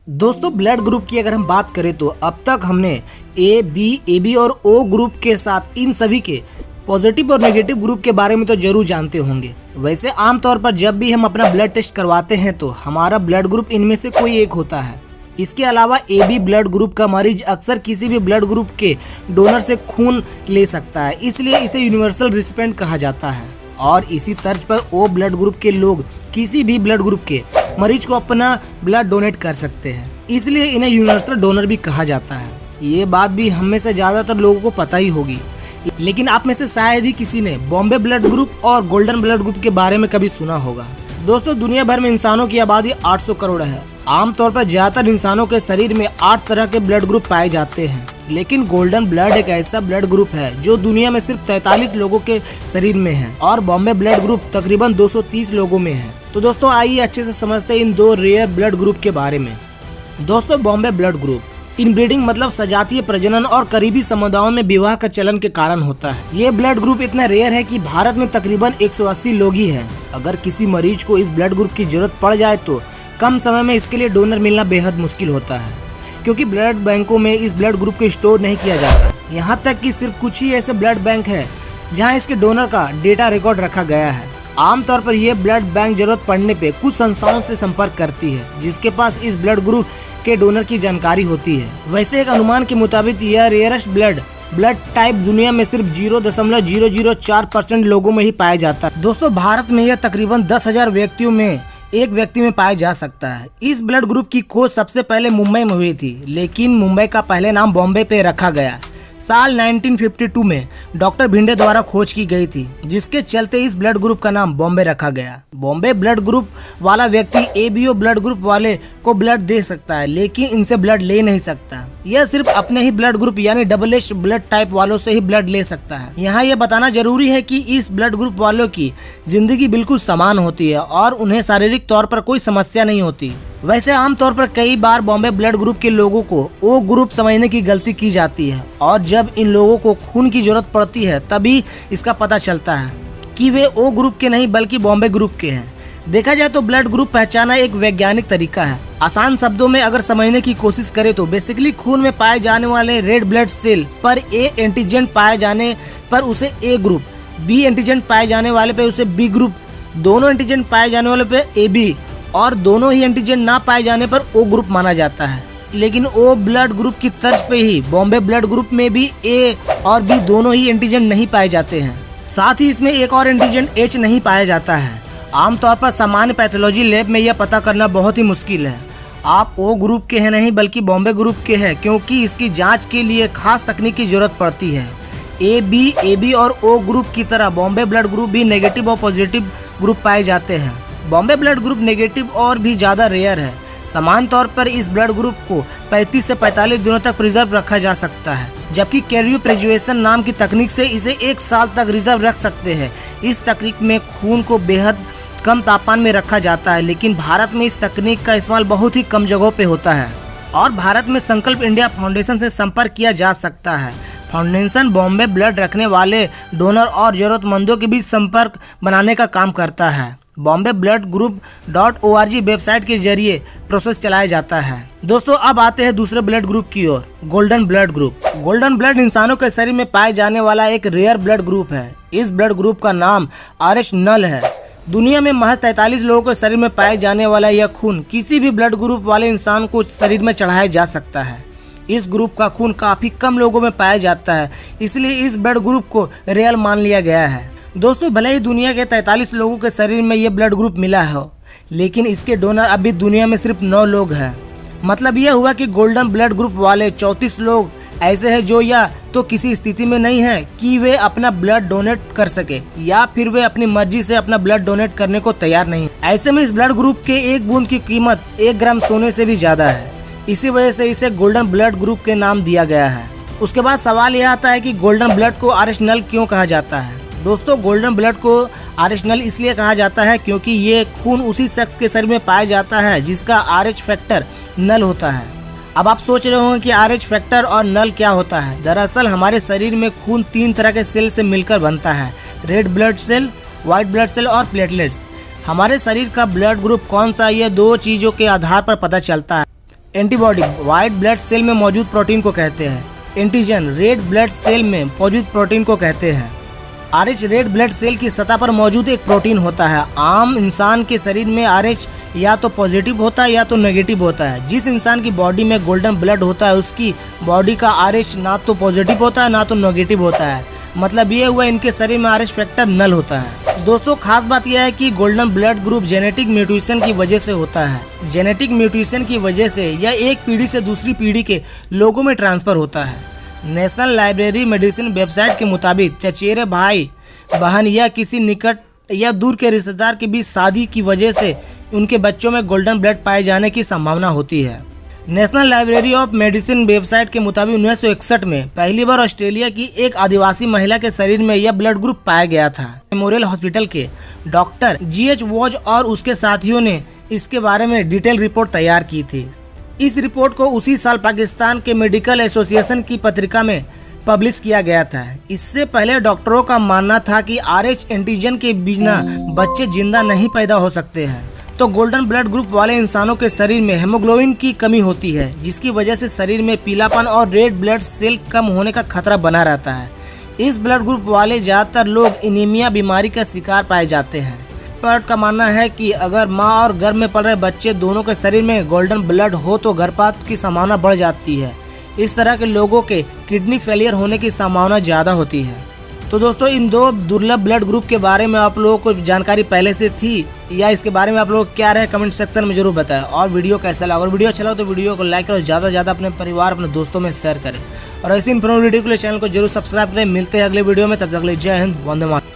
दोस्तों blood group की अगर हम बात करें तो अब तक हमने ए बी और ओ ग्रुप के साथ इन सभी के पॉजिटिव और नेगेटिव ग्रुप के बारे में तो जरूर जानते होंगे। वैसे आमतौर पर जब भी हम अपना ब्लड टेस्ट करवाते हैं तो हमारा ब्लड ग्रुप इनमें से कोई एक होता है। इसके अलावा ए बी ब्लड ग्रुप का मरीज अक्सर किसी भी ब्लड ग्रुप के डोनर से खून ले सकता है, इसलिए इसे यूनिवर्सल रिसिपिएंट कहा जाता है। और इसी तर्ज पर ओ ब्लड ग्रुप के लोग किसी भी ब्लड ग्रुप के मरीज को अपना ब्लड डोनेट कर सकते हैं, इसलिए इन्हें यूनिवर्सल डोनर भी कहा जाता है। ये बात भी हम में से ज़्यादातर लोगों को पता ही होगी, लेकिन आप में से शायद ही किसी ने बॉम्बे ब्लड ग्रुप और गोल्डन ब्लड ग्रुप के बारे में कभी सुना होगा। दोस्तों दुनिया भर में इंसानों की आबादी 800 करोड़ है। आमतौर पर ज्यादातर इंसानों के शरीर में 8 तरह के ब्लड ग्रुप पाए जाते हैं, लेकिन गोल्डन ब्लड एक ऐसा ब्लड ग्रुप है जो दुनिया में सिर्फ 43 लोगों के शरीर में है और बॉम्बे ब्लड ग्रुप तकरीबन 230 लोगों में है। तो दोस्तों आइए अच्छे से समझते हैं इन दो रेयर ब्लड ग्रुप के बारे में। दोस्तों बॉम्बे ब्लड ग्रुप इनब्रीडिंग मतलब सजातीय प्रजनन और करीबी समुदायों में विवाह का चलन के कारण होता है। ये ब्लड ग्रुप इतना रेयर है कि भारत में तकरीबन 180 लोग ही हैं। अगर किसी मरीज को इस ब्लड ग्रुप की जरूरत पड़ जाए तो कम समय में इसके लिए डोनर मिलना बेहद मुश्किल होता है, क्योंकि ब्लड बैंकों में इस ब्लड ग्रुप को स्टोर नहीं किया जाता। यहाँ तक कि सिर्फ कुछ ही ऐसे ब्लड बैंक है जहाँ इसके डोनर का डेटा रिकॉर्ड रखा गया है। आमतौर पर यह ब्लड बैंक जरूरत पड़ने पे कुछ संस्थाओं से संपर्क करती है जिसके पास इस ब्लड ग्रुप के डोनर की जानकारी होती है। वैसे एक अनुमान के मुताबिक यह रेयरेस्ट ब्लड टाइप दुनिया में सिर्फ 0.004% लोगों में ही पाया जाता है। दोस्तों भारत में यह तकरीबन 10,000 व्यक्तियों में एक व्यक्ति में पाया जा सकता है। इस ब्लड ग्रुप की खोज सबसे पहले मुंबई में हुई थी, लेकिन मुंबई का पहले नाम बॉम्बे पे रखा गया। साल 1952 में डॉक्टर भिंडे द्वारा खोज की गई थी, जिसके चलते इस ब्लड ग्रुप का नाम बॉम्बे रखा गया। बॉम्बे ब्लड ग्रुप वाला व्यक्ति एबीओ ब्लड ग्रुप वाले को ब्लड दे सकता है, लेकिन इनसे ब्लड ले नहीं सकता। यह सिर्फ अपने ही ब्लड ग्रुप यानी AA ब्लड टाइप वालों से ही ब्लड ले सकता है। यहाँ यह बताना जरूरी है कि इस ब्लड ग्रुप वालों की जिंदगी बिल्कुल समान होती है और उन्हें शारीरिक तौर पर कोई समस्या नहीं होती। वैसे आमतौर पर कई बार बॉम्बे ब्लड ग्रुप के लोगों को ओ ग्रुप समझने की गलती की जाती है और जब इन लोगों को खून की जरूरत पड़ती है तभी इसका पता चलता है कि वे ओ ग्रुप के नहीं बल्कि बॉम्बे ग्रुप के हैं। देखा जाए तो ब्लड ग्रुप पहचाना एक वैज्ञानिक तरीका है। आसान शब्दों में अगर समझने की कोशिश करें तो बेसिकली खून में पाए जाने वाले रेड ब्लड सेल पर ए एंटीजन पाए जाने पर उसे ए ग्रुप, बी एंटीजन पाए जाने वाले पे उसे बी ग्रुप, दोनों एंटीजन पाए जाने वाले पे ए बी और दोनों ही एंटीजन ना पाए जाने पर ओ ग्रुप माना जाता है। लेकिन ओ ब्लड ग्रुप की तर्ज पे ही बॉम्बे ब्लड ग्रुप में भी ए और बी दोनों ही एंटीजन नहीं पाए जाते हैं। साथ ही इसमें एक और एंटीजन एच नहीं पाया जाता है। आमतौर पर सामान्य पैथोलॉजी लैब में यह पता करना बहुत ही मुश्किल है आप ओ ग्रुप के हैं नहीं बल्कि बॉम्बे ग्रुप के हैं, क्योंकि इसकी जांच के लिए खास तकनीक की जरूरत पड़ती है। ए बी और ओ ग्रुप की तरह बॉम्बे ब्लड ग्रुप भी नेगेटिव और पॉजिटिव ग्रुप पाए जाते हैं। बॉम्बे ब्लड ग्रुप नेगेटिव और भी ज़्यादा रेयर है। समान तौर पर इस ब्लड ग्रुप को 35 से 45 दिनों तक प्रिजर्व रखा जा सकता है, जबकि कैरियो प्रिजर्वेशन नाम की तकनीक से इसे 1 साल तक रिजर्व रख सकते हैं। इस तकनीक में खून को बेहद कम तापमान में रखा जाता है, लेकिन भारत में इस तकनीक का इस्तेमाल बहुत ही कम जगहों पे होता है और भारत में संकल्प इंडिया फाउंडेशन से संपर्क किया जा सकता है। फाउंडेशन बॉम्बे ब्लड रखने वाले डोनर और जरूरतमंदों के बीच संपर्क बनाने का काम करता है। Bombay blood group .org website के जरिए प्रोसेस चलाया जाता है। दोस्तों अब आते हैं दूसरे ब्लड ग्रुप की ओर, golden blood group. Golden blood इंसानों के शरीर में पाए जाने वाला एक रेयर ब्लड ग्रुप है। इस ब्लड ग्रुप का नाम RH नल है। दुनिया में महज 43 लोगों के शरीर में पाए जाने वाला यह खून किसी भी ब्लड ग्रुप वाले इंसान को शरीर में चढ़ाया जा सकता है। इस ग्रुप का खून काफी कम लोगों में पाया जाता है, इसलिए इस ब्लड ग्रुप को रेयर मान लिया गया है। दोस्तों भले ही दुनिया के 43 लोगों के शरीर में ये ब्लड ग्रुप मिला हो, लेकिन इसके डोनर अभी दुनिया में सिर्फ 9 लोग हैं। मतलब यह हुआ कि गोल्डन ब्लड ग्रुप वाले 34 लोग ऐसे हैं जो या तो किसी स्थिति में नहीं है कि वे अपना ब्लड डोनेट कर सके या फिर वे अपनी मर्जी से अपना ब्लड डोनेट करने को तैयार नहीं। ऐसे में इस ब्लड ग्रुप के एक बूंद की कीमत 1 ग्राम सोने से भी ज्यादा है। इसी वजह से इसे गोल्डन ब्लड ग्रुप के नाम दिया गया है। उसके बाद सवाल यह आता है कि गोल्डन ब्लड को RH नल क्यों कहा जाता है। दोस्तों गोल्डन ब्लड को RH नल इसलिए कहा जाता है क्योंकि ये खून उसी शख्स के शरीर में पाया जाता है जिसका RH फैक्टर नल होता है। अब आप सोच रहे होंगे कि RH फैक्टर और नल क्या होता है। दरअसल हमारे शरीर में खून 3 तरह के सेल से मिलकर बनता है, red blood cell, white blood cell और प्लेटलेट्स। हमारे शरीर का ब्लड ग्रुप कौन सा, ये 2 चीज़ों के आधार पर पता चलता है। एंटीबॉडी व्हाइट ब्लड सेल में मौजूद प्रोटीन को कहते हैं। एंटीजन रेड ब्लड सेल में मौजूद प्रोटीन को कहते हैं। RH रेड ब्लड सेल की सतह पर मौजूद एक प्रोटीन होता है। आम इंसान के शरीर में RH या तो पॉजिटिव होता है या तो नेगेटिव होता है। जिस इंसान की बॉडी में गोल्डन ब्लड होता है उसकी बॉडी का RH ना तो पॉजिटिव होता है ना तो नेगेटिव होता है। मतलब ये हुआ इनके शरीर में RH फैक्टर नल होता है। दोस्तों खास बात यह है कि golden blood group genetic mutation की वजह से होता है। जेनेटिक म्यूटेशन की वजह से यह एक पीढ़ी से दूसरी पीढ़ी के लोगों में ट्रांसफर होता है। नेशनल लाइब्रेरी मेडिसिन वेबसाइट के मुताबिक चचेरे भाई बहन या किसी निकट या दूर के रिश्तेदार के बीच शादी की वजह से उनके बच्चों में गोल्डन ब्लड पाए जाने की संभावना होती है। National library of medicine website के मुताबिक 1961 में पहली बार ऑस्ट्रेलिया की एक आदिवासी महिला के शरीर में यह ब्लड ग्रुप पाया गया था। मेमोरियल हॉस्पिटल के डॉक्टर GH वॉज और उसके साथियों ने इसके बारे में डिटेल रिपोर्ट तैयार की थी। इस रिपोर्ट को उसी साल पाकिस्तान के मेडिकल एसोसिएशन की पत्रिका में पब्लिश किया गया था। इससे पहले डॉक्टरों का मानना था कि RH एंटीजन के बिना बच्चे जिंदा नहीं पैदा हो सकते हैं। तो गोल्डन ब्लड ग्रुप वाले इंसानों के शरीर में हेमोग्लोबिन की कमी होती है, जिसकी वजह से शरीर में पीलापन और रेड ब्लड सेल कम होने का खतरा बना रहता है। इस ब्लड ग्रुप वाले ज़्यादातर लोग एनीमिया बीमारी का शिकार पाए जाते हैं। एक्सपर्ट का मानना है कि अगर मां और गर्भ में पल रहे बच्चे दोनों के शरीर में गोल्डन ब्लड हो तो गर्भपात की संभावना बढ़ जाती है। इस तरह के लोगों के किडनी फेलियर होने की संभावना ज़्यादा होती है। तो दोस्तों इन दो दुर्लभ ब्लड ग्रुप के बारे में आप लोगों को जानकारी पहले से थी या इसके बारे में आप लोग क्या रहे कमेंट सेक्शन में जरूर बताएं। और वीडियो कैसा लगा, अगर वीडियो अच्छा लगा तो वीडियो को लाइक करो, ज़्यादा से ज़्यादा अपने परिवार अपने दोस्तों में शेयर करें और ऐसी इन्फॉर्मेटिव वीडियो के लिए चैनल को जरूर सब्सक्राइब करें। मिलते हैं अगले वीडियो में, तब तक के लिए जय हिंद, वंदे मातरम।